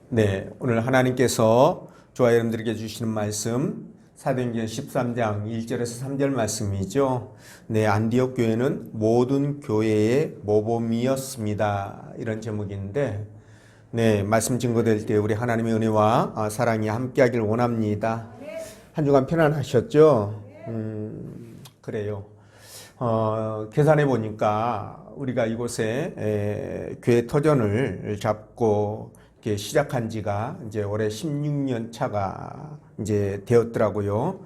네, 오늘 하나님께서 저와 여러분들에게 주시는 말씀 사도행전 13장 1절에서 3절 말씀이죠. 네, 안디옥 교회는 모든 교회의 모범이었습니다. 이런 제목인데, 네, 말씀 증거될 때 우리 하나님의 은혜와 사랑이 함께하길 원합니다. 한 주간 편안하셨죠? 그래요. 계산해 보니까 우리가 이곳에 교회 터전을 잡고 이렇게 시작한 지가 이제 올해 16년 차가 이제 되었더라고요.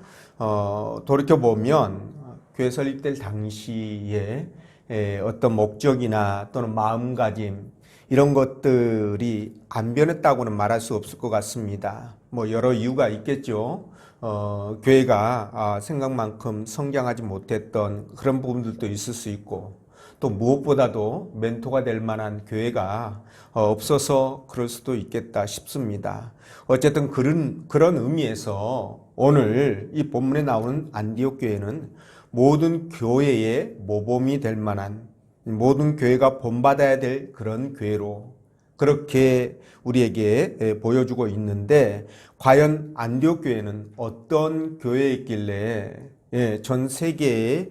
돌이켜 보면 교회 설립될 당시에 어떤 목적이나 또는 마음가짐 이런 것들이 안 변했다고는 말할 수 없을 것 같습니다. 뭐 여러 이유가 있겠죠. 교회가 생각만큼 성장하지 못했던 그런 부분들도 있을 수 있고, 또 무엇보다도 멘토가 될 만한 교회가 없어서 그럴 수도 있겠다 싶습니다. 어쨌든 그런 의미에서 오늘 이 본문에 나오는 안디옥 교회는 모든 교회의 모범이 될 만한, 모든 교회가 본받아야 될 그런 교회로 그렇게 우리에게 보여주고 있는데, 과연 안디옥 교회는 어떤 교회였길래 전 세계의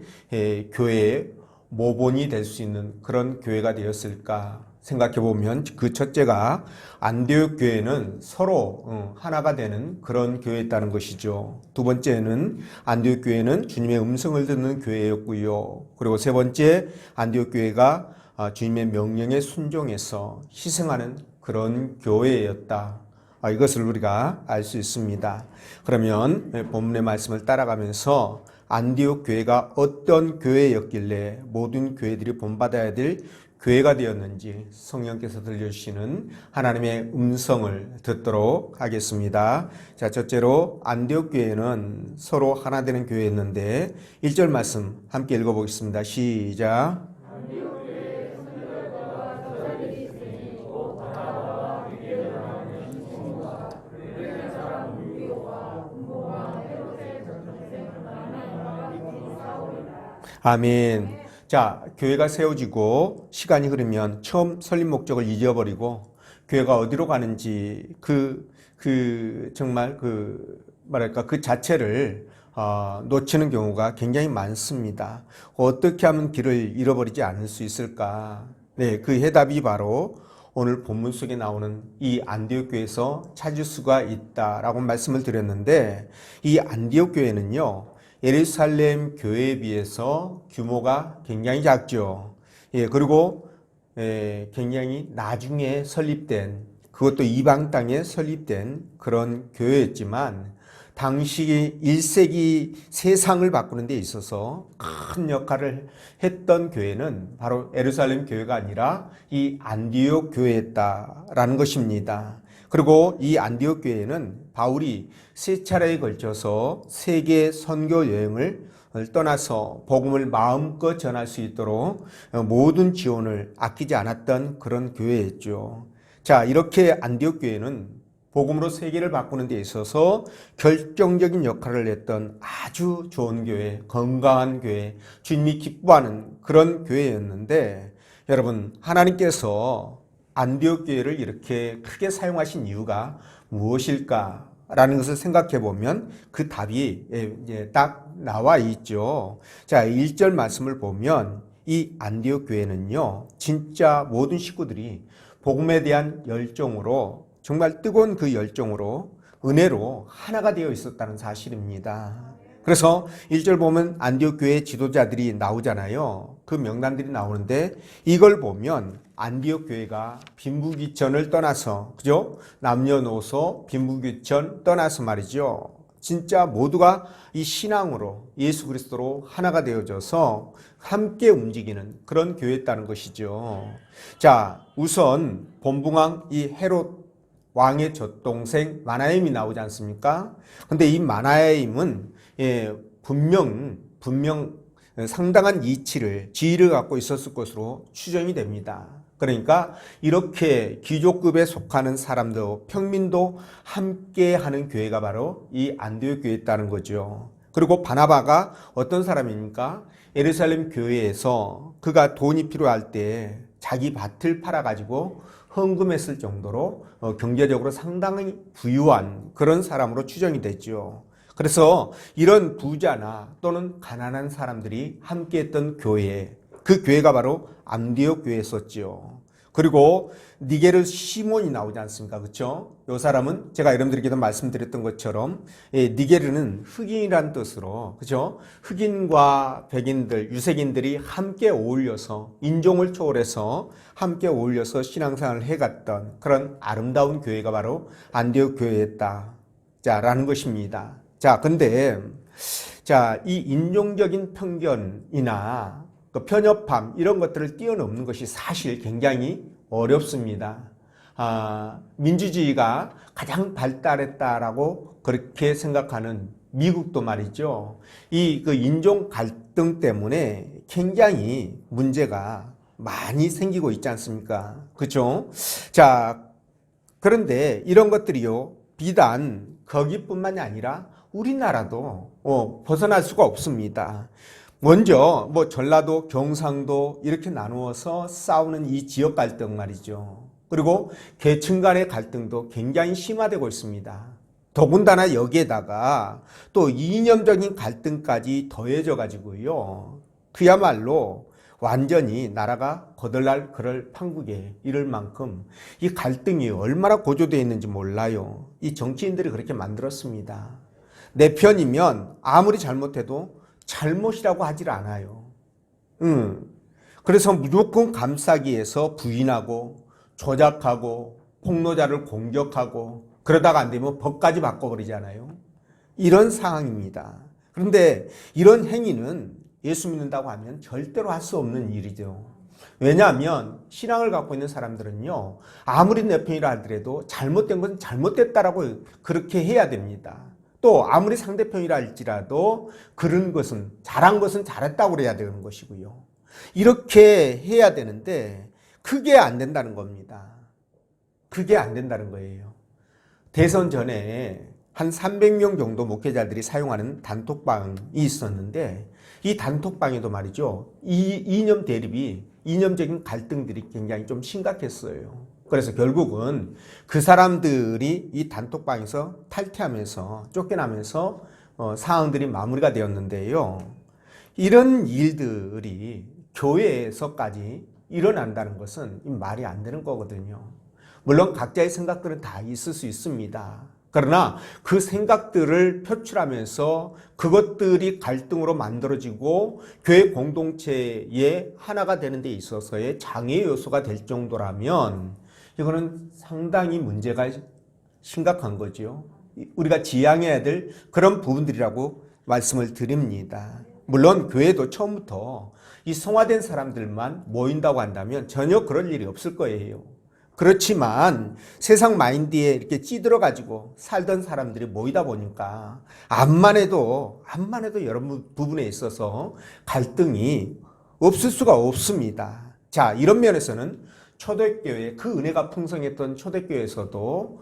교회의 모본이 될 수 있는 그런 교회가 되었을까 생각해 보면, 그 첫째가 안디옥 교회는 서로 하나가 되는 그런 교회였다는 것이죠. 두 번째는 안디옥 교회는 주님의 음성을 듣는 교회였고요. 그리고 세 번째, 안디옥 교회가 주님의 명령에 순종해서 희생하는 그런 교회였다. 이것을 우리가 알 수 있습니다. 그러면 본문의 말씀을 따라가면서 안디옥 교회가 어떤 교회였길래 모든 교회들이 본받아야 될 교회가 되었는지 성령께서 들려주시는 하나님의 음성을 듣도록 하겠습니다. 자, 첫째로 안디옥 교회는 서로 하나 되는 교회였는데 1절 말씀 함께 읽어보겠습니다. 시작. 아멘. 자, 교회가 세워지고 시간이 흐르면 처음 설립 목적을 잊어버리고 교회가 어디로 가는지 정말 그 자체를 놓치는 경우가 굉장히 많습니다. 어떻게 하면 길을 잃어버리지 않을 수 있을까? 네, 그 해답이 바로 오늘 본문 속에 나오는 이 안디옥 교회에서 찾을 수가 있다라고 말씀을 드렸는데, 이 안디옥 교회는요, 예루살렘 교회에 비해서 규모가 굉장히 작죠. 그리고 굉장히 나중에 설립된, 그것도 이방 땅에 설립된 그런 교회였지만, 당시 1세기 세상을 바꾸는 데 있어서 큰 역할을 했던 교회는 바로 예루살렘 교회가 아니라 이 안디옥 교회였다라는 것입니다. 그리고 이 안디옥 교회는 바울이 세 차례에 걸쳐서 세계 선교 여행을 떠나서 복음을 마음껏 전할 수 있도록 모든 지원을 아끼지 않았던 그런 교회였죠. 자, 이렇게 안디옥 교회는 복음으로 세계를 바꾸는 데 있어서 결정적인 역할을 했던 아주 좋은 교회, 건강한 교회, 주님이 기뻐하는 그런 교회였는데, 여러분, 하나님께서 안디옥 교회를 이렇게 크게 사용하신 이유가 무엇일까라는 것을 생각해 보면 그 답이 이제 딱 나와 있죠. 자, 1절 말씀을 보면 이 안디옥 교회는요, 진짜 모든 식구들이 복음에 대한 열정으로, 정말 뜨거운 그 열정으로 은혜로 하나가 되어 있었다는 사실입니다. 그래서 1절 보면 안디옥 교회 지도자들이 나오잖아요. 그 명단들이 나오는데, 이걸 보면 안디옥 교회가 빈부귀천을 떠나서, 그죠? 남녀노소 빈부귀천 떠나서 말이죠, 진짜 모두가 이 신앙으로 예수 그리스도로 하나가 되어져서 함께 움직이는 그런 교회였다는 것이죠. 자, 우선 본붕왕 이 헤롯 왕의 젖동생 마나임이 나오지 않습니까? 근데 이 마나임은 분명 상당한 지위를 갖고 있었을 것으로 추정이 됩니다. 그러니까 이렇게 귀족급에 속하는 사람도, 평민도 함께 하는 교회가 바로 이 안디옥 교회였다는 거죠. 그리고 바나바가 어떤 사람입니까? 예루살렘 교회에서 그가 돈이 필요할 때 자기 밭을 팔아가지고 헌금했을 정도로 경제적으로 상당히 부유한 그런 사람으로 추정이 됐죠. 그래서 이런 부자나 또는 가난한 사람들이 함께했던 교회, 그 교회가 바로 안디옥 교회였었죠. 그리고 니게르 시몬이 나오지 않습니까? 그렇죠? 이 사람은 제가 여러분들에게도 말씀드렸던 것처럼 니게르는 흑인이란 뜻으로, 그렇죠? 흑인과 백인들, 유색인들이 함께 어울려서 인종을 초월해서 함께 어울려서 신앙생활을 해갔던 그런 아름다운 교회가 바로 안디옥 교회였다. 자, 라는 것입니다. 자, 근데 자, 이 인종적인 편견이나 그 편협함 이런 것들을 뛰어넘는 것이 사실 굉장히 어렵습니다. 민주주의가 가장 발달했다라고 그렇게 생각하는 미국도 말이죠. 이 그 인종 갈등 때문에 굉장히 문제가 많이 생기고 있지 않습니까? 그렇죠? 자, 그런데 이런 것들이요, 비단 거기뿐만이 아니라 우리나라도 벗어날 수가 없습니다. 먼저 뭐 전라도, 경상도 이렇게 나누어서 싸우는 이 지역 갈등 말이죠. 그리고 계층 간의 갈등도 굉장히 심화되고 있습니다. 더군다나 여기에다가 또 이념적인 갈등까지 더해져 가지고요, 그야말로 완전히 나라가 거덜날 그럴 판국에 이를 만큼 이 갈등이 얼마나 고조되어 있는지 몰라요. 이 정치인들이 그렇게 만들었습니다. 내 편이면 아무리 잘못해도 잘못이라고 하질 않아요. 그래서 무조건 감싸기 위해서 부인하고 조작하고 폭로자를 공격하고 그러다가 안 되면 법까지 바꿔버리잖아요. 이런 상황입니다. 그런데 이런 행위는 예수 믿는다고 하면 절대로 할 수 없는 일이죠. 왜냐하면 신앙을 갖고 있는 사람들은요, 아무리 내 편이라 하더라도 잘못된 것은 잘못됐다라고 그렇게 해야 됩니다. 또 아무리 상대편이라 할지라도 그런 것은, 잘한 것은 잘했다고 그래야 되는 것이고요. 이렇게 해야 되는데 그게 안 된다는 겁니다. 그게 안 된다는 거예요. 대선 전에 한 300명 정도 목회자들이 사용하는 단톡방이 있었는데 이 단톡방에도 말이죠, 이 이념 대립이, 이념적인 갈등들이 굉장히 좀 심각했어요. 그래서 결국은 그 사람들이 이 단톡방에서 탈퇴하면서 쫓겨나면서 상황들이 마무리가 되었는데요. 이런 일들이 교회에서까지 일어난다는 것은 말이 안 되는 거거든요. 물론 각자의 생각들은 다 있을 수 있습니다. 그러나 그 생각들을 표출하면서 그것들이 갈등으로 만들어지고 교회 공동체의 하나가 되는 데 있어서의 장애 요소가 될 정도라면 이거는 상당히 문제가 심각한 거죠. 우리가 지양해야 될 그런 부분들이라고 말씀을 드립니다. 물론 교회도 처음부터 이 성화된 사람들만 모인다고 한다면 전혀 그럴 일이 없을 거예요. 그렇지만 세상 마인드에 이렇게 찌들어 가지고 살던 사람들이 모이다 보니까 암만 해도 여러 부분에 있어서 갈등이 없을 수가 없습니다. 자, 이런 면에서는 초대교회, 그 은혜가 풍성했던 초대교회에서도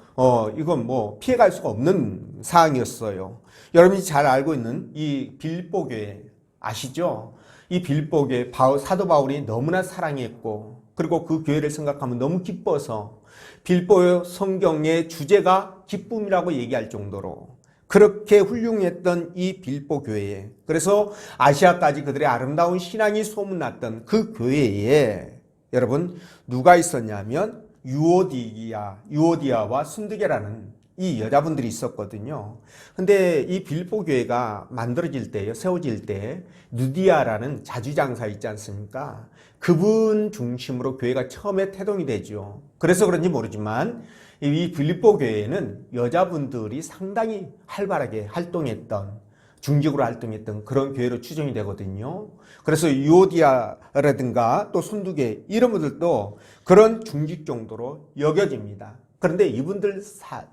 이건 뭐 피해갈 수가 없는 사항이었어요. 여러분이 잘 알고 있는 이 빌립보 교회 아시죠? 이 빌립보 교회 사도 바울이 너무나 사랑했고, 그리고 그 교회를 생각하면 너무 기뻐서 빌립보 성경의 주제가 기쁨이라고 얘기할 정도로 그렇게 훌륭했던 이 빌립보 교회에, 그래서 아시아까지 그들의 아름다운 신앙이 소문났던 그 교회에 여러분 누가 있었냐면 유오디아와 순두계라는 이 여자분들이 있었거든요. 근데 이 빌립보 교회가 만들어질 때요, 세워질 때 누디아라는 자주장사 있지 않습니까? 그분 중심으로 교회가 처음에 태동이 되죠. 그래서 그런지 모르지만 이 빌립보 교회에는 여자분들이 상당히 활발하게 활동했던, 중직으로 활동했던 그런 교회로 추정이 되거든요. 그래서 유오디아라든가 또 순두계 이런 분들도 그런 중직 정도로 여겨집니다. 그런데 이분들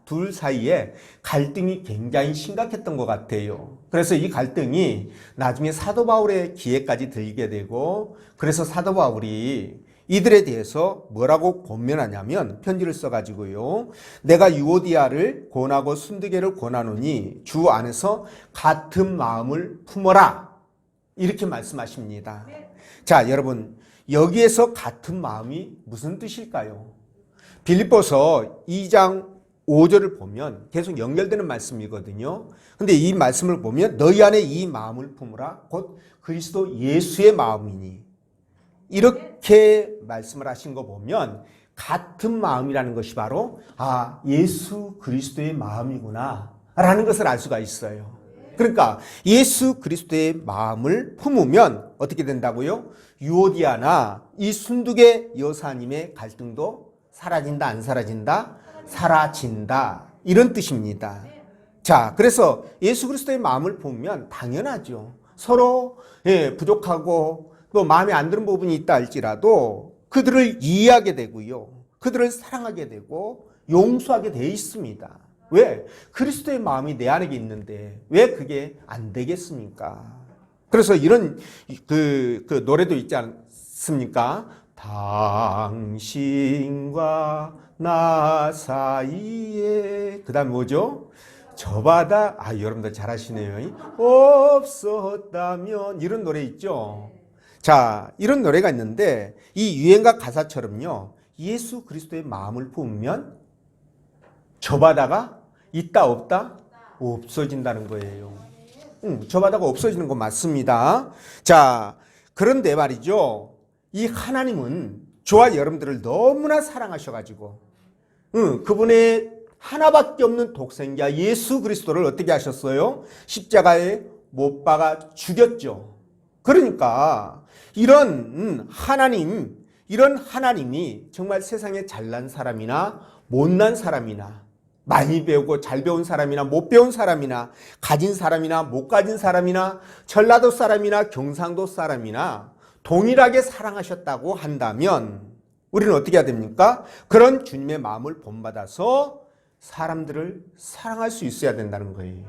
둘 사이에 갈등이 굉장히 심각했던 것 같아요. 그래서 이 갈등이 나중에 사도 바울의 귀에까지 들게 되고, 그래서 사도 바울이 이들에 대해서 뭐라고 권면하냐면 편지를 써가지고요, 내가 유오디아를 권하고 순두계를 권하노니 주 안에서 같은 마음을 품어라, 이렇게 말씀하십니다. 자, 여러분, 여기에서 같은 마음이 무슨 뜻일까요? 빌립보서 2장 5절을 보면 계속 연결되는 말씀이거든요. 근데 이 말씀을 보면 너희 안에 이 마음을 품으라 곧 그리스도 예수의 마음이니 이렇게 말씀을 하신 거 보면 같은 마음이라는 것이 바로 예수 그리스도의 마음이구나 라는 것을 알 수가 있어요. 그러니까 예수 그리스도의 마음을 품으면 어떻게 된다고요? 유오디아나 이 순두계 여사님의 갈등도 사라진다 안 사라진다? 사라진다 이런 뜻입니다. 자, 그래서 예수 그리스도의 마음을 품으면 당연하죠. 서로 부족하고 또 마음에 안 드는 부분이 있다 할지라도 그들을 이해하게 되고요. 그들을 사랑하게 되고 용서하게 돼 있습니다. 왜? 그리스도의 마음이 내 안에 있는데 왜 그게 안 되겠습니까? 그래서 이런 그 노래도 있지 않습니까? 당신과 나 사이에 그 다음 뭐죠? 저 바다 여러분들 잘 아시네요. 없었다면 이런 노래 있죠. 자, 이런 노래가 있는데 이 유행가 가사처럼요. 예수 그리스도의 마음을 품으면 저 바다가 있다 없다? 없어진다는 거예요. 저 바다가 없어지는 거 맞습니다. 자, 그런데 말이죠. 이 하나님은 저와 여러분들을 너무나 사랑하셔가지고 그분의 하나밖에 없는 독생자 예수 그리스도를 어떻게 하셨어요? 십자가에 못 박아 죽였죠. 그러니까 이런 하나님이 정말 세상에 잘난 사람이나 못난 사람이나 많이 배우고 잘 배운 사람이나 못 배운 사람이나 가진 사람이나 못 가진 사람이나 전라도 사람이나 경상도 사람이나 동일하게 사랑하셨다고 한다면 우리는 어떻게 해야 됩니까? 그런 주님의 마음을 본받아서 사람들을 사랑할 수 있어야 된다는 거예요.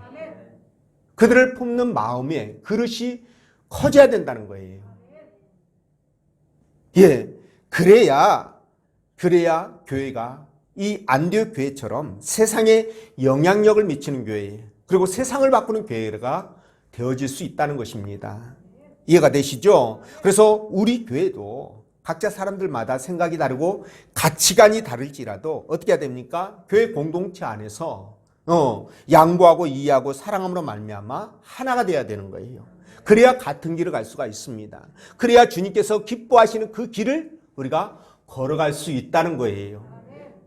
그들을 품는 마음의 그릇이 커져야 된다는 거예요. 그래야 교회가 이 안디옥 교회처럼 세상에 영향력을 미치는 교회, 그리고 세상을 바꾸는 교회가 되어질 수 있다는 것입니다. 이해가 되시죠? 그래서 우리 교회도 각자 사람들마다 생각이 다르고 가치관이 다를지라도 어떻게 해야 됩니까? 교회 공동체 안에서 양보하고 이해하고 사랑함으로 말미암아 하나가 돼야 되는 거예요. 그래야 같은 길을 갈 수가 있습니다. 그래야 주님께서 기뻐하시는 그 길을 우리가 걸어갈 수 있다는 거예요.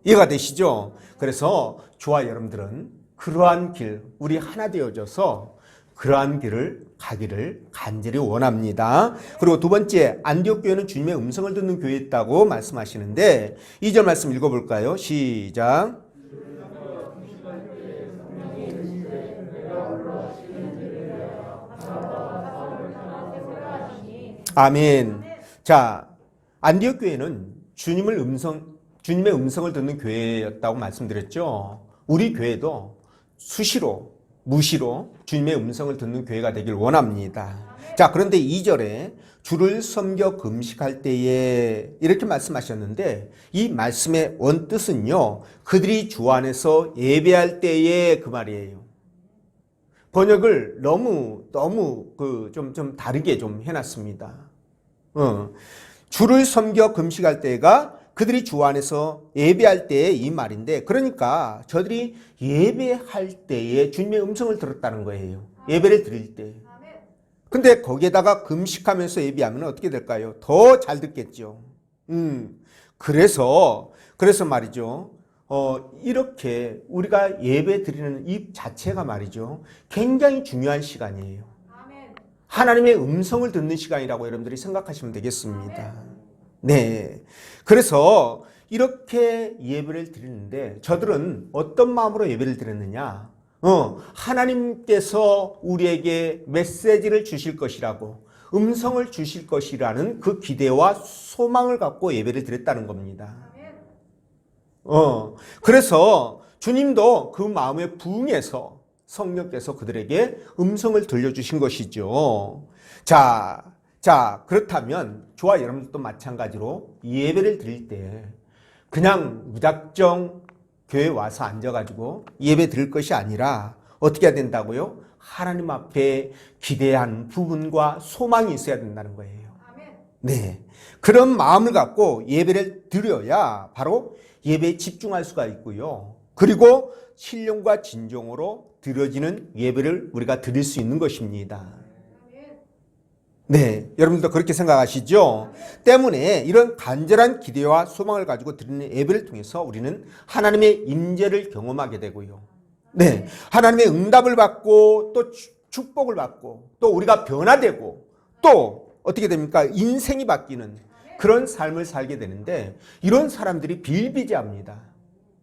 이해가 되시죠? 그래서 저와 여러분들은 그러한 길, 우리 하나 되어져서 그러한 길을 가기를 간절히 원합니다. 그리고 두 번째, 안디옥 교회는 주님의 음성을 듣는 교회였다고 말씀하시는데 2절 말씀 읽어볼까요? 시작. 아멘. 자, 안디옥 교회는 주님의 음성을 듣는 교회였다고 말씀드렸죠. 우리 교회도 수시로 무시로 주님의 음성을 듣는 교회가 되길 원합니다. 자, 그런데 2절에 주를 섬겨 금식할 때에 이렇게 말씀하셨는데 이 말씀의 원뜻은요. 그들이 주 안에서 예배할 때에 그 말이에요. 번역을 너무 좀 다르게 좀 해놨습니다. 주를 섬겨 금식할 때가 그들이 주 안에서 예배할 때에 이 말인데 그러니까 저들이 예배할 때에 주님의 음성을 들었다는 거예요. 예배를 드릴 때. 근데 거기에다가 금식하면서 예배하면 어떻게 될까요? 더 잘 듣겠죠. 그래서 말이죠. 이렇게 우리가 예배 드리는 이 자체가 말이죠. 굉장히 중요한 시간이에요. 하나님의 음성을 듣는 시간이라고 여러분들이 생각하시면 되겠습니다. 네. 그래서 이렇게 예배를 드리는데 저들은 어떤 마음으로 예배를 드렸느냐? 하나님께서 우리에게 메시지를 주실 것이라고 음성을 주실 것이라는 그 기대와 소망을 갖고 예배를 드렸다는 겁니다. 그래서 주님도 그 마음에 부응해서 성령께서 그들에게 음성을 들려주신 것이죠. 자, 그렇다면 저와 여러분들도 마찬가지로 예배를 드릴 때 그냥 무작정 교회 와서 앉아가지고 예배 드릴 것이 아니라 어떻게 해야 된다고요? 하나님 앞에 기대한 부분과 소망이 있어야 된다는 거예요. 네. 그런 마음을 갖고 예배를 드려야 바로 예배에 집중할 수가 있고요. 그리고 신령과 진정으로 드려지는 예배를 우리가 드릴 수 있는 것입니다. 네, 여러분도 그렇게 생각하시죠? 때문에 이런 간절한 기대와 소망을 가지고 드리는 예배를 통해서 우리는 하나님의 임재를 경험하게 되고요. 네, 하나님의 응답을 받고 또 축복을 받고 또 우리가 변화되고 또 어떻게 됩니까? 인생이 바뀌는 그런 삶을 살게 되는데 이런 사람들이 비일비재합니다.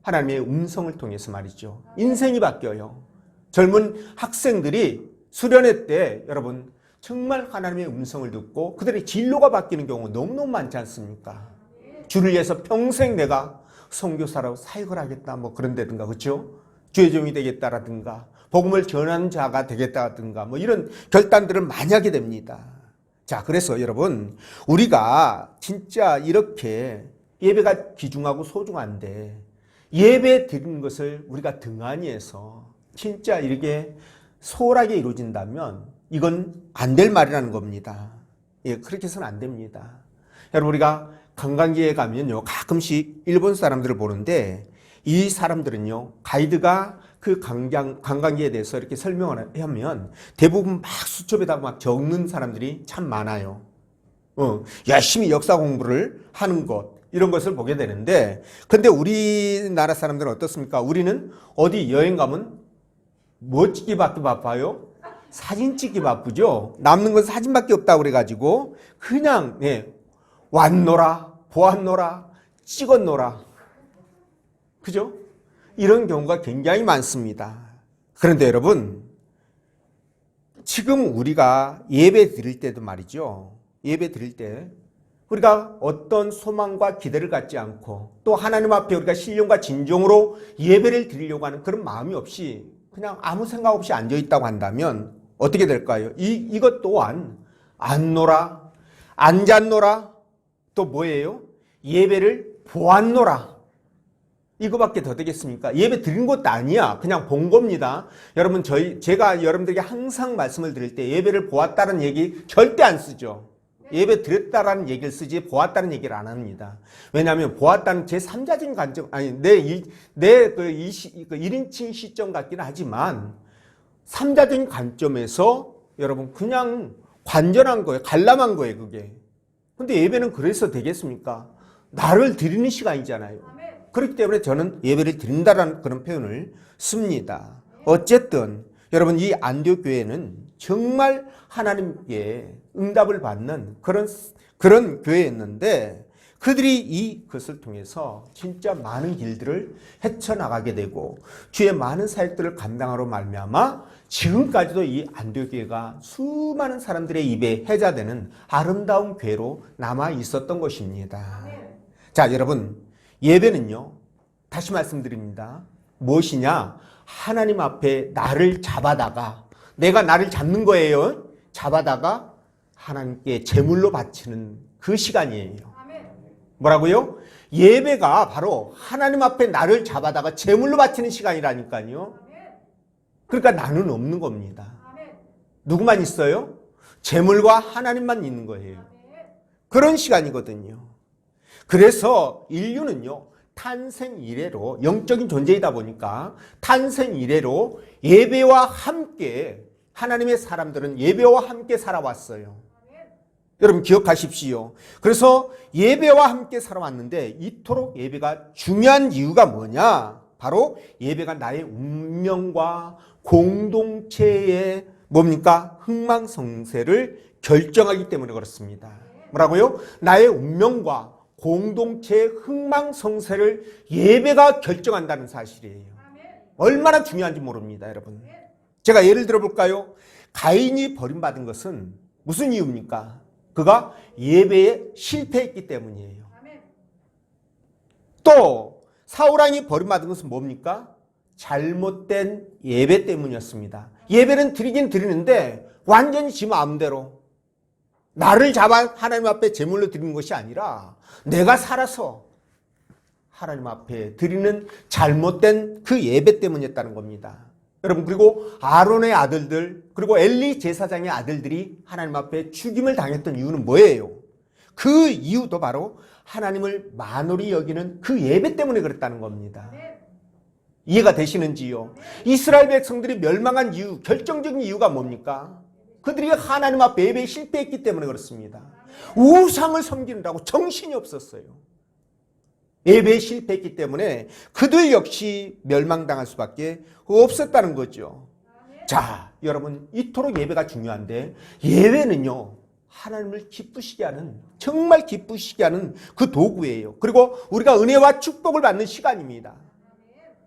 하나님의 음성을 통해서 말이죠. 인생이 바뀌어요. 젊은 학생들이 수련회 때 여러분 정말 하나님의 음성을 듣고 그들의 진로가 바뀌는 경우가 너무너무 많지 않습니까? 주를 위해서 평생 내가 선교사라고 사역을 하겠다 뭐 그런다든가 그렇죠? 주의 종이 되겠다라든가 복음을 전하는 자가 되겠다라든가 뭐 이런 결단들을 많이 하게 됩니다. 자, 그래서 여러분 우리가 진짜 이렇게 예배가 귀중하고 소중한데 예배 드리는 것을 우리가 등한히 해서 진짜 이렇게 소홀하게 이루어진다면 이건 안 될 말이라는 겁니다. 예, 그렇게 해서는 안 됩니다. 여러분 우리가 관광지에 가면요 가끔씩 일본 사람들을 보는데 이 사람들은요 가이드가 그 관광지에 대해서 이렇게 설명을 하면 대부분 막 수첩에다 막 적는 사람들이 참 많아요. 열심히 역사 공부를 하는 것 이런 것을 보게 되는데 근데 우리나라 사람들은 어떻습니까? 우리는 어디 여행 가면 뭐 찍기밖에 바빠요? 사진 찍기 바쁘죠. 남는 건 사진밖에 없다고 그래가지고 그냥 왔노라 보았노라 찍었노라 그죠? 이런 경우가 굉장히 많습니다. 그런데 여러분 지금 우리가 예배 드릴 때도 말이죠. 예배 드릴 때 우리가 어떤 소망과 기대를 갖지 않고 또 하나님 앞에 우리가 신령과 진정으로 예배를 드리려고 하는 그런 마음이 없이 그냥 아무 생각 없이 앉아있다고 한다면 어떻게 될까요? 이것 또한 앉노라, 앉았노라, 또 뭐예요? 예배를 보았노라. 이거밖에 더 되겠습니까? 예배 드린 것도 아니야. 그냥 본 겁니다. 여러분, 제가 여러분들에게 항상 말씀을 드릴 때 예배를 보았다는 얘기 절대 안 쓰죠. 예배 드렸다라는 얘기를 쓰지 보았다는 얘기를 안 합니다. 왜냐하면 보았다는 제3자적인 관점, 아니, 내 1인칭 시점 같기는 하지만 3자적인 관점에서 여러분 그냥 관전한 거예요. 관람한 거예요, 그게. 근데 예배는 그래서 되겠습니까? 나를 드리는 시간이잖아요. 그렇기 때문에 저는 예배를 드린다라는 그런 표현을 씁니다. 어쨌든 여러분 이 안디옥 교회는 정말 하나님께 응답을 받는 그런 교회였는데 그들이 이것을 통해서 진짜 많은 길들을 헤쳐나가게 되고 주의 많은 사역들을 감당하러 말미암아 지금까지도 이 안디옥 교회가 수많은 사람들의 입에 해자되는 아름다운 교회로 남아 있었던 것입니다. 자, 여러분 예배는요 다시 말씀드립니다. 무엇이냐? 하나님 앞에 나를 잡아다가 내가 나를 잡는 거예요. 잡아다가 하나님께 제물로 바치는 그 시간이에요. 뭐라고요? 예배가 바로 하나님 앞에 나를 잡아다가 제물로 바치는 시간이라니까요. 그러니까 나는 없는 겁니다. 누구만 있어요? 제물과 하나님만 있는 거예요. 그런 시간이거든요. 그래서 인류는요 탄생 이래로 영적인 존재이다 보니까 탄생 이래로 예배와 함께 하나님의 사람들은 예배와 함께 살아왔어요. 여러분 기억하십시오. 그래서 예배와 함께 살아왔는데 이토록 예배가 중요한 이유가 뭐냐? 바로 예배가 나의 운명과 공동체의 뭡니까? 흥망성쇠를 결정하기 때문에 그렇습니다. 뭐라고요? 나의 운명과 공동체의 흥망성쇠를 예배가 결정한다는 사실이에요. 얼마나 중요한지 모릅니다, 여러분. 제가 예를 들어 볼까요? 가인이 버림받은 것은 무슨 이유입니까? 그가 예배에 실패했기 때문이에요. 또 사울왕이 버림받은 것은 뭡니까? 잘못된 예배 때문이었습니다. 예배는 드리긴 드리는데 완전히 지 마음대로 나를 잡아 하나님 앞에 제물로 드리는 것이 아니라 내가 살아서 하나님 앞에 드리는 잘못된 그 예배 때문이었다는 겁니다. 여러분 그리고 아론의 아들들 그리고 엘리 제사장의 아들들이 하나님 앞에 죽임을 당했던 이유는 뭐예요? 그 이유도 바로 하나님을 만홀히 여기는 그 예배 때문에 그랬다는 겁니다. 이해가 되시는지요? 이스라엘 백성들이 멸망한 이유, 결정적인 이유가 뭡니까? 그들이 하나님 앞에 예배에 실패했기 때문에 그렇습니다. 우상을 섬기느라고 정신이 없었어요. 예배에 실패했기 때문에 그들 역시 멸망당할 수밖에 없었다는 거죠. 자, 여러분, 이토록 예배가 중요한데 예배는요, 하나님을 기쁘시게 하는, 정말 기쁘시게 하는 그 도구예요. 그리고 우리가 은혜와 축복을 받는 시간입니다.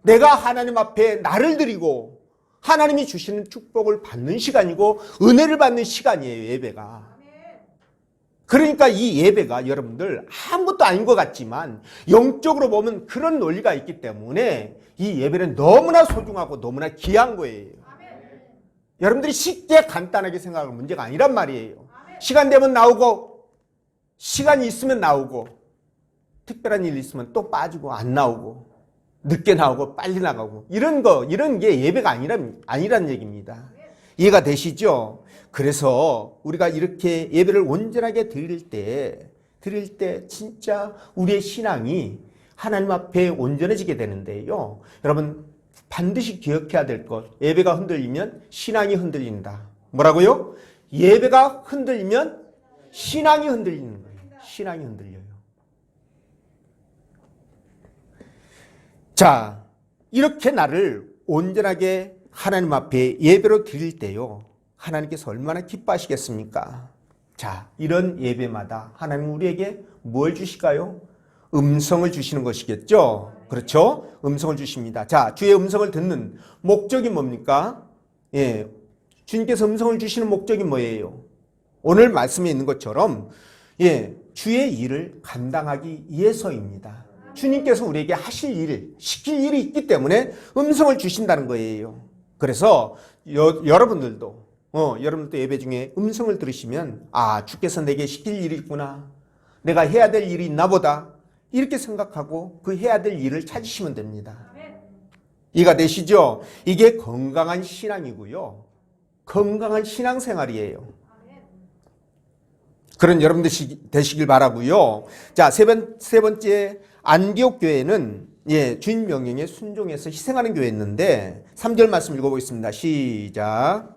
내가 하나님 앞에 나를 드리고 하나님이 주시는 축복을 받는 시간이고 은혜를 받는 시간이에요, 예배가. 그러니까 이 예배가 여러분들 아무것도 아닌 것 같지만 영적으로 보면 그런 논리가 있기 때문에 이 예배는 너무나 소중하고 너무나 귀한 거예요. 여러분들이 쉽게 간단하게 생각할 문제가 아니란 말이에요. 시간 되면 나오고 시간이 있으면 나오고 특별한 일 있으면 또 빠지고 안 나오고 늦게 나오고 빨리 나가고 이런 게 예배가 아니란 얘기입니다. 이해가 되시죠? 그래서 우리가 이렇게 예배를 온전하게 드릴 때 진짜 우리의 신앙이 하나님 앞에 온전해지게 되는데요. 여러분 반드시 기억해야 될 것, 예배가 흔들리면 신앙이 흔들린다. 뭐라고요? 예배가 흔들리면 신앙이 흔들리는 거예요. 신앙이 흔들려요. 자, 이렇게 나를 온전하게 하나님 앞에 예배로 드릴 때요, 하나님께서 얼마나 기뻐하시겠습니까? 자, 이런 예배마다 하나님 우리에게 뭘 주실까요? 음성을 주시는 것이겠죠? 그렇죠? 음성을 주십니다. 자, 주의 음성을 듣는 목적이 뭡니까? 예, 주님께서 음성을 주시는 목적이 뭐예요? 오늘 말씀에 있는 것처럼 예, 주의 일을 감당하기 위해서입니다. 주님께서 우리에게 하실 일, 시킬 일이 있기 때문에 음성을 주신다는 거예요. 그래서 여러분들도 예배 중에 음성을 들으시면 아, 주께서 내게 시킬 일이 있구나. 내가 해야 될 일이 있나 보다. 이렇게 생각하고 그 해야 될 일을 찾으시면 됩니다. 이해가 되시죠? 이게 건강한 신앙이고요. 건강한 신앙생활이에요. 그런 여러분들 되시길 바라고요. 자, 세 번째 안디옥 교회는 주인 명령에 순종해서 희생하는 교회였는데 3절 말씀 읽어보겠습니다. 시작.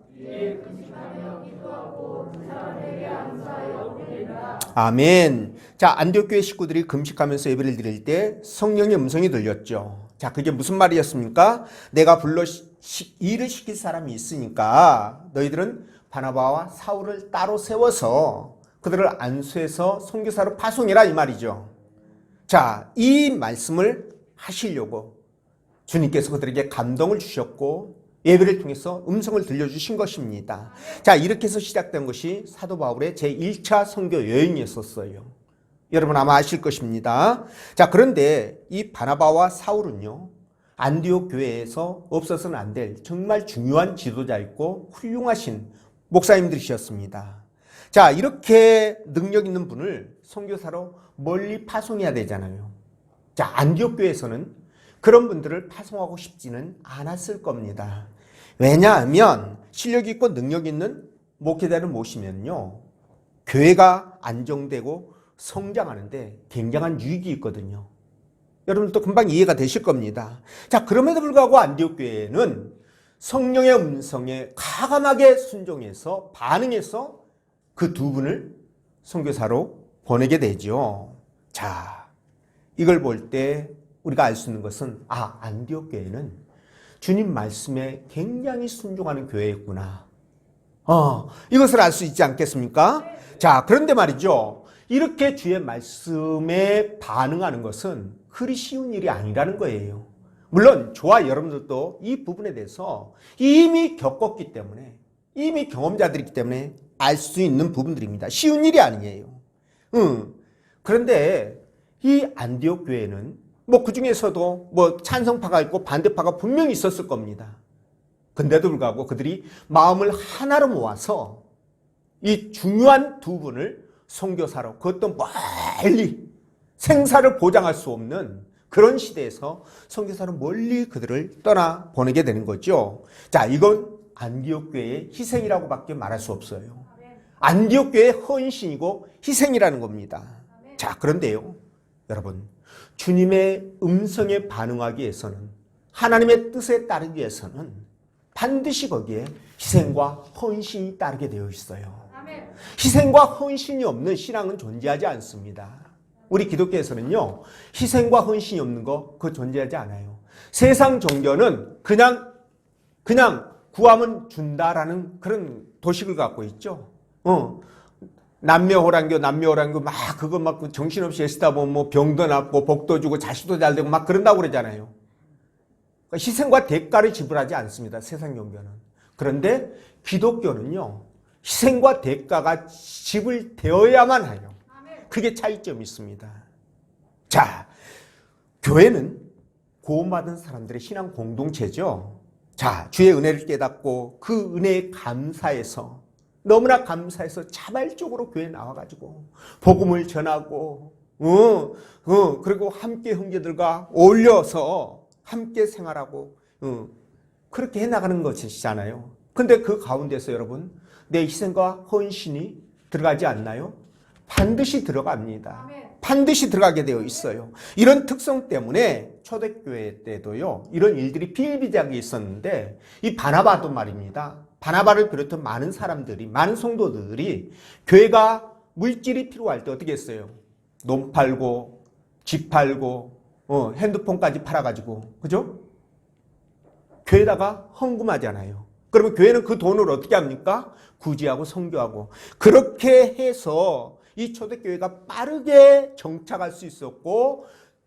아멘. 자, 안디옥 교회 식구들이 금식하면서 예배를 드릴 때 성령의 음성이 들렸죠. 자, 그게 무슨 말이었습니까? 내가 불러 일을 시킬 사람이 있으니까 너희들은 바나바와 사울을 따로 세워서 그들을 안수해서 선교사로 파송해라, 이 말이죠. 자, 이 말씀을 하시려고 주님께서 그들에게 감동을 주셨고 예배를 통해서 음성을 들려주신 것입니다. 자, 이렇게 해서 시작된 것이 사도 바울의 제1차 선교 여행이었었어요. 여러분 아마 아실 것입니다. 자, 그런데 이 바나바와 사울은요, 안디옥 교회에서 없어서는 안 될 정말 중요한 지도자였고 훌륭하신 목사님들이셨습니다. 자, 이렇게 능력 있는 분을 선교사로 멀리 파송해야 되잖아요. 자, 안디옥 교회에서는 그런 분들을 파송하고 싶지는 않았을 겁니다. 왜냐하면 실력 있고 능력 있는 목회자를 모시면요, 교회가 안정되고 성장하는데 굉장한 유익이 있거든요. 여러분들도 금방 이해가 되실 겁니다. 자, 그럼에도 불구하고 안디옥 교회는 성령의 음성에 과감하게 순종해서 반응해서 그 두 분을 선교사로 보내게 되죠. 자, 이걸 볼 때 우리가 알 수 있는 것은 안디옥 교회는 주님 말씀에 굉장히 순종하는 교회였구나. 이것을 알 수 있지 않겠습니까? 자, 그런데 말이죠. 이렇게 주의 말씀에 반응하는 것은 그리 쉬운 일이 아니라는 거예요. 물론 저와 여러분들도 이 부분에 대해서 이미 겪었기 때문에, 이미 경험자들이기 때문에 알 수 있는 부분들입니다. 쉬운 일이 아니에요. 그런데 이 안디옥 교회는 그 중에서도 찬성파가 있고 반대파가 분명히 있었을 겁니다. 근데도 불구하고 그들이 마음을 하나로 모아서 이 중요한 두 분을 선교사로, 그것도 멀리 생사를 보장할 수 없는 그런 시대에서 선교사로 멀리 그들을 떠나 보내게 되는 거죠. 자, 이건 안디옥 교회의 희생이라고밖에 말할 수 없어요. 안디옥 교회의 헌신이고 희생이라는 겁니다. 자, 그런데요, 여러분, 주님의 음성에 반응하기 위해서는, 하나님의 뜻에 따르기 위해서는 반드시 거기에 희생과 헌신이 따르게 되어 있어요. 희생과 헌신이 없는 신앙은 존재하지 않습니다. 우리 기독교에서는요, 희생과 헌신이 없는 거 그거 존재하지 않아요. 세상 종교는 그냥 구하면 준다라는 그런 도식을 갖고 있죠. 남녀호랑교 막 그거 막 정신없이 애쓰다 보면 뭐 병도 낫고 복도 주고 자식도 잘 되고 막 그런다고 그러잖아요. 그러니까 희생과 대가를 지불하지 않습니다. 세상 종교는. 그런데 기독교는요, 희생과 대가가 지불되어야만 해요. 그게 차이점이 있습니다. 자, 교회는 구원받은 사람들의 신앙 공동체죠. 자, 주의 은혜를 깨닫고 그 은혜에 감사해서, 너무나 감사해서 자발적으로 교회에 나와가지고 복음을 전하고 그리고 함께 형제들과 어울려서 함께 생활하고 그렇게 해나가는 것이잖아요. 근데 그 가운데서 여러분, 내 희생과 헌신이 들어가지 않나요? 반드시 들어갑니다. 반드시 들어가게 되어 있어요. 이런 특성 때문에 초대교회 때도요, 이런 일들이 비일비재하게 있었는데, 이 바나바도 말입니다. 바나바를 비롯한 많은 사람들이, 많은 성도들이 교회가 물질이 필요할 때 어떻게 했어요? 논 팔고, 집 팔고, 핸드폰까지 팔아가지고, 그죠? 교회에다가 헌금하잖아요. 그러면 교회는 그 돈을 어떻게 합니까? 구제하고 선교하고. 그렇게 해서 이 초대교회가 빠르게 정착할 수 있었고,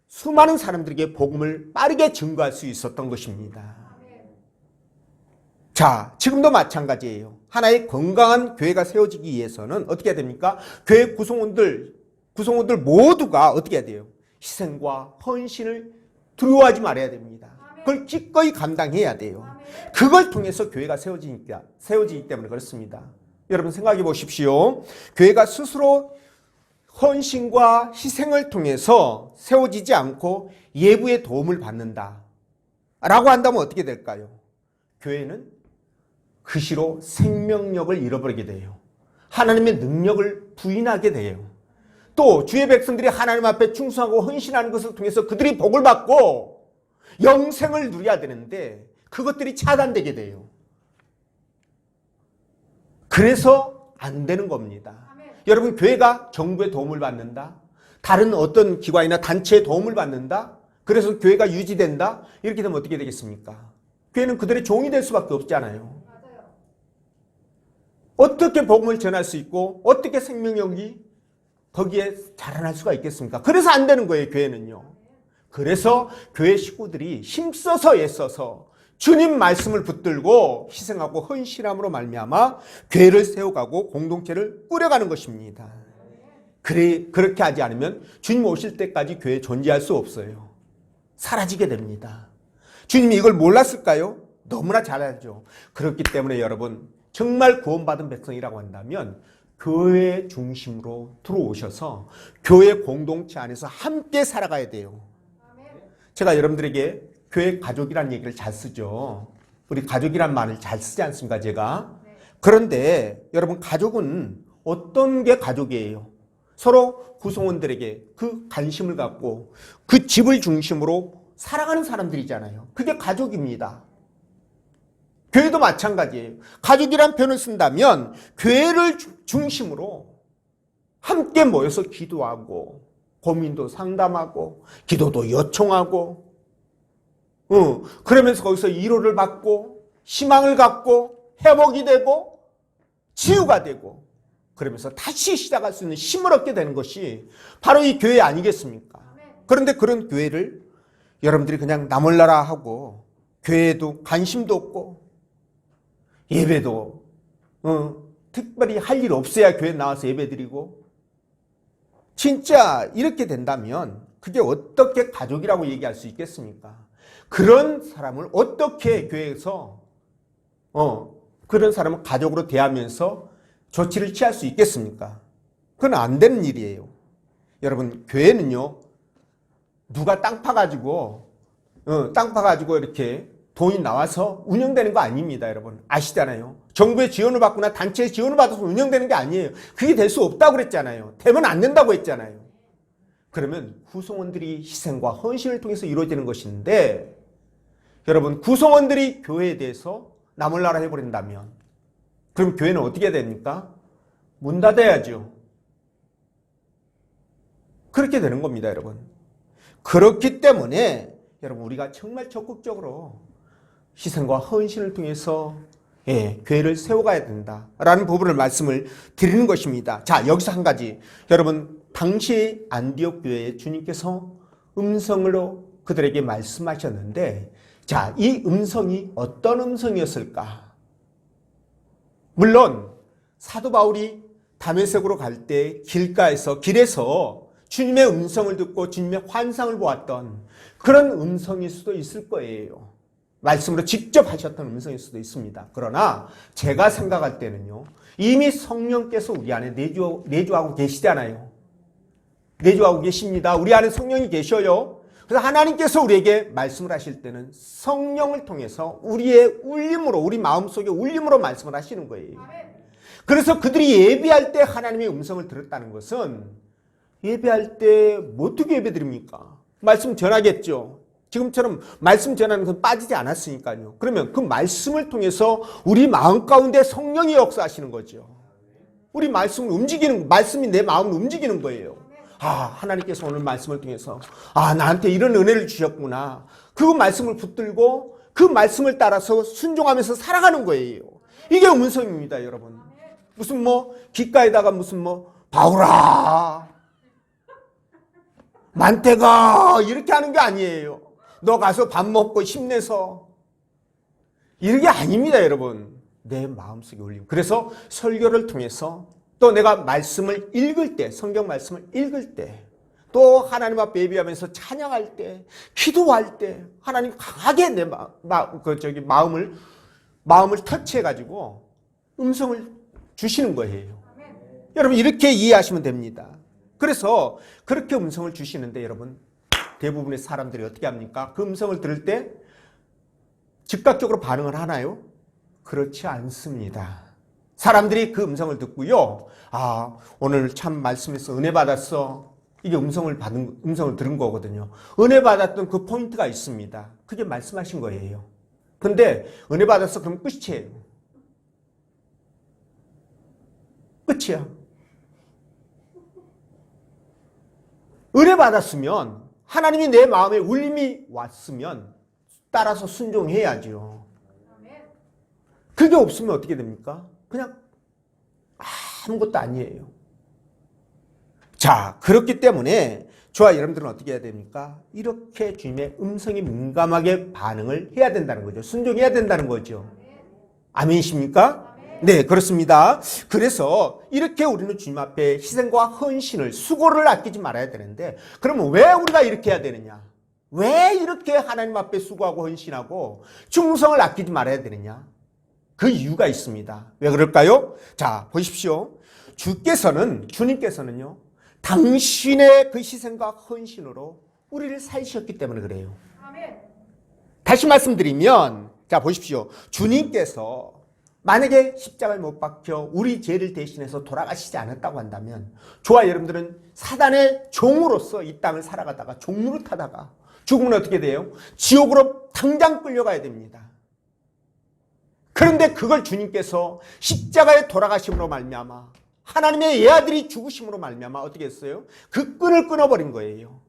수많은 사람들에게 복음을 빠르게 증거할 수 있었던 것입니다. 자, 지금도 마찬가지예요. 하나의 건강한 교회가 세워지기 위해서는 어떻게 해야 됩니까? 교회 구성원들 모두가 어떻게 해야 돼요? 희생과 헌신을 두려워하지 말아야 됩니다. 그걸 기꺼이 감당해야 돼요. 그걸 통해서 교회가 세워지기 때문에 그렇습니다. 여러분 생각해 보십시오. 교회가 스스로 헌신과 희생을 통해서 세워지지 않고 예부의 도움을 받는다 라고 한다면 어떻게 될까요? 교회는 그 시로 생명력을 잃어버리게 돼요. 하나님의 능력을 부인하게 돼요. 또 주의 백성들이 하나님 앞에 충성하고 헌신하는 것을 통해서 그들이 복을 받고 영생을 누려야 되는데 그것들이 차단되게 돼요. 그래서 안 되는 겁니다. 여러분, 교회가 정부의 도움을 받는다, 다른 어떤 기관이나 단체의 도움을 받는다, 그래서 교회가 유지된다, 이렇게 되면 어떻게 되겠습니까? 교회는 그들의 종이 될 수밖에 없잖아요. 어떻게 복음을 전할 수 있고 어떻게 생명력이 거기에 자라날 수가 있겠습니까? 그래서 안 되는 거예요, 교회는요. 그래서 교회 식구들이 힘써서 애써서 주님 말씀을 붙들고 희생하고 헌신함으로 말미암아 교회를 세워가고 공동체를 꾸려가는 것입니다. 그렇게 하지 않으면 주님 오실 때까지 교회 존재할 수 없어요. 사라지게 됩니다. 주님이 이걸 몰랐을까요? 너무나 잘 알죠. 그렇기 때문에 여러분, 정말 구원받은 백성이라고 한다면 교회 중심으로 들어오셔서 교회 공동체 안에서 함께 살아가야 돼요. 제가 여러분들에게 교회 가족이라는 얘기를 잘 쓰죠. 우리 가족이란 말을 잘 쓰지 않습니까, 제가? 그런데 여러분, 가족은 어떤 게 가족이에요? 서로 구성원들에게 그 관심을 갖고 그 집을 중심으로 살아가는 사람들이잖아요. 그게 가족입니다. 교회도 마찬가지예요. 가족이란 표현을 쓴다면 교회를 중심으로 함께 모여서 기도하고 고민도 상담하고 기도도 요청하고 그러면서 거기서 위로를 받고 희망을 갖고 회복이 되고 치유가 되고 그러면서 다시 시작할 수 있는 힘을 얻게 되는 것이 바로 이 교회 아니겠습니까? 그런데 그런 교회를 여러분들이 그냥 나 몰라라 하고 교회에도 관심도 없고 예배도 특별히 할 일 없어야 교회 나와서 예배드리고, 진짜 이렇게 된다면 그게 어떻게 가족이라고 얘기할 수 있겠습니까? 그런 사람을 어떻게 교회에서 그런 사람을 가족으로 대하면서 조치를 취할 수 있겠습니까? 그건 안 되는 일이에요. 여러분, 교회는요, 누가 땅 파가지고 이렇게 돈이 나와서 운영되는 거 아닙니다, 여러분. 아시잖아요. 정부의 지원을 받거나 단체의 지원을 받아서 운영되는 게 아니에요. 그게 될 수 없다고 그랬잖아요. 되면 안 된다고 했잖아요. 그러면 구성원들이 희생과 헌신을 통해서 이루어지는 것인데, 여러분, 구성원들이 교회에 대해서 나몰라라 해버린다면 그럼 교회는 어떻게 해야 됩니까? 문 닫아야죠. 그렇게 되는 겁니다, 여러분. 그렇기 때문에 여러분, 우리가 정말 적극적으로 희생과 헌신을 통해서 교회를 세워가야 된다라는 부분을 말씀을 드리는 것입니다. 자, 여기서 한 가지. 여러분, 당시 안디옥 교회에 주님께서 음성으로 그들에게 말씀하셨는데, 자, 이 음성이 어떤 음성이었을까? 물론 사도 바울이 다메섹으로 갈 때 길에서 주님의 음성을 듣고 주님의 환상을 보았던 그런 음성일 수도 있을 거예요. 말씀으로 직접 하셨던 음성일 수도 있습니다. 그러나 제가 생각할 때는요, 이미 성령께서 우리 안에 내주하고 계시잖아요. 내주하고 계십니다. 우리 안에 성령이 계셔요. 그래서 하나님께서 우리에게 말씀을 하실 때는 성령을 통해서 우리의 울림으로, 우리 마음속의 울림으로 말씀을 하시는 거예요. 그래서 그들이 예배할 때 하나님의 음성을 들었다는 것은, 예배할 때 어떻게 예배드립니까? 말씀 전하겠죠. 지금처럼 말씀 전하는 건 빠지지 않았으니까요. 그러면 그 말씀을 통해서 우리 마음 가운데 성령이 역사하시는 거죠. 우리 말씀을 말씀이 내 마음을 움직이는 거예요. 하나님께서 오늘 말씀을 통해서 나한테 이런 은혜를 주셨구나. 그 말씀을 붙들고 그 말씀을 따라서 순종하면서 살아가는 거예요. 이게 음성입니다, 여러분. 무슨 귓가에다가 무슨 바울아, 만태가 이렇게 하는 게 아니에요. 너 가서 밥 먹고 힘내서, 이런 게 아닙니다, 여러분. 내 마음속에 울림. 그래서 설교를 통해서, 또 내가 말씀을 읽을 때, 성경 말씀을 읽을 때, 또 하나님 앞에 예배하면서 찬양할 때, 기도할 때, 하나님 강하게 내 마음을 터치해가지고 음성을 주시는 거예요. 여러분, 이렇게 이해하시면 됩니다. 그래서 그렇게 음성을 주시는데, 여러분, 대부분의 사람들이 어떻게 합니까? 그 음성을 들을 때 즉각적으로 반응을 하나요? 그렇지 않습니다. 사람들이 그 음성을 듣고요, 오늘 참 말씀에서 은혜 받았어. 이게 음성을 들은 거거든요. 은혜 받았던 그 포인트가 있습니다. 그게 말씀하신 거예요. 근데 은혜 받았어, 그럼 끝이에요. 끝이야. 은혜 받았으면, 하나님이 내 마음에 울림이 왔으면 따라서 순종해야죠. 그게 없으면 어떻게 됩니까? 그냥 아무것도 아니에요. 자, 그렇기 때문에 저와 여러분들은 어떻게 해야 됩니까? 이렇게 주님의 음성에 민감하게 반응을 해야 된다는 거죠. 순종해야 된다는 거죠. 아멘이십니까? 네, 그렇습니다. 그래서 이렇게 우리는 주님 앞에 희생과 헌신을, 수고를 아끼지 말아야 되는데, 그러면 왜 우리가 이렇게 해야 되느냐? 왜 이렇게 하나님 앞에 수고하고 헌신하고 충성을 아끼지 말아야 되느냐? 그 이유가 있습니다. 왜 그럴까요? 자, 보십시오. 주님께서는요, 당신의 그 희생과 헌신으로 우리를 살리셨기 때문에 그래요. 다시 말씀드리면, 자, 보십시오. 주님께서 만약에 십자가에 못 박혀 우리 죄를 대신해서 돌아가시지 않았다고 한다면, 저와 여러분들은 사단의 종으로서 이 땅을 살아가다가 종로를 타다가 죽으면 어떻게 돼요? 지옥으로 당장 끌려가야 됩니다. 그런데 그걸 주님께서 십자가에 돌아가심으로 말미암아, 하나님의 예아들이 죽으심으로 말미암아 어떻게 했어요? 그 끈을 끊어버린 거예요.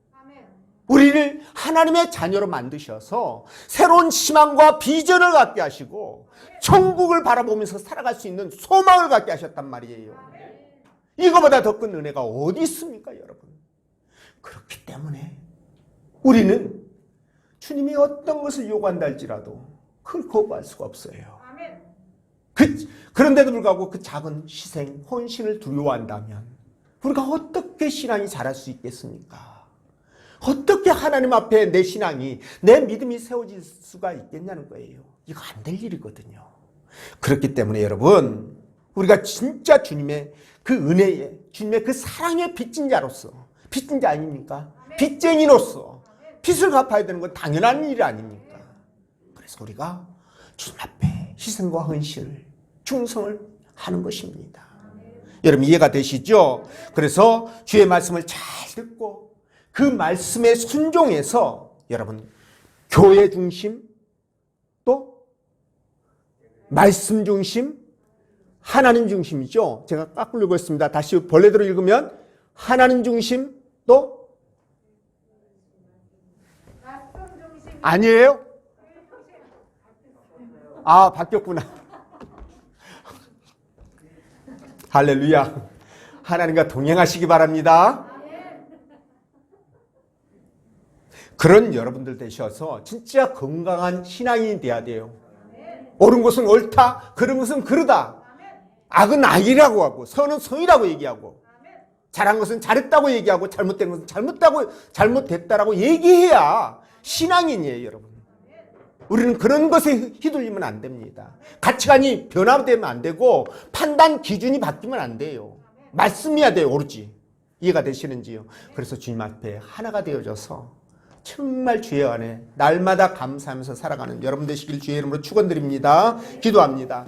우리를 하나님의 자녀로 만드셔서 새로운 희망과 비전을 갖게 하시고 천국을 바라보면서 살아갈 수 있는 소망을 갖게 하셨단 말이에요. 이거보다 더 큰 은혜가 어디 있습니까, 여러분? 그렇기 때문에 우리는 주님이 어떤 것을 요구한다 할지라도 그걸 거부할 수가 없어요. 그런데도 불구하고 그 작은 희생, 헌신을 두려워한다면 우리가 어떻게 신앙이 자랄 수 있겠습니까? 어떻게 하나님 앞에 내 신앙이, 내 믿음이 세워질 수가 있겠냐는 거예요. 이거 안 될 일이거든요. 그렇기 때문에 여러분, 우리가 진짜 주님의 그 은혜에, 주님의 그 사랑의 빚진 자로서, 빚진 자 아닙니까? 빚쟁이로서 빚을 갚아야 되는 건 당연한 일 아닙니까? 그래서 우리가 주님 앞에 희생과 헌신을 충성을 하는 것입니다. 여러분 이해가 되시죠? 그래서 주의 말씀을 잘 듣고 그 말씀에 순종해서 여러분 교회 중심 또 말씀 중심 하나님 중심이죠. 제가 까꾸로 읽었습니다. 다시 본래대로 읽으면 하나님 중심 또 아니에요? 아 바뀌었구나. 할렐루야. 하나님과 동행하시기 바랍니다. 그런 여러분들 되셔서 진짜 건강한 신앙인이 돼야 돼요. 옳은 것은 옳다, 그런 것은 그르다. 악은 악이라고 하고 선은 선이라고 얘기하고 잘한 것은 잘했다고 얘기하고 잘못된 것은 잘못됐다라고 얘기해야 신앙인이에요, 여러분. 우리는 그런 것에 휘둘리면 안 됩니다. 가치관이 변화되면 안 되고 판단 기준이 바뀌면 안 돼요. 말씀이야 돼요, 오로지. 이해가 되시는지요? 그래서 주님 앞에 하나가 되어져서 정말 주의 안에 날마다 감사하면서 살아가는 여러분 되시길 주의 이름으로 축원드립니다. 기도합니다.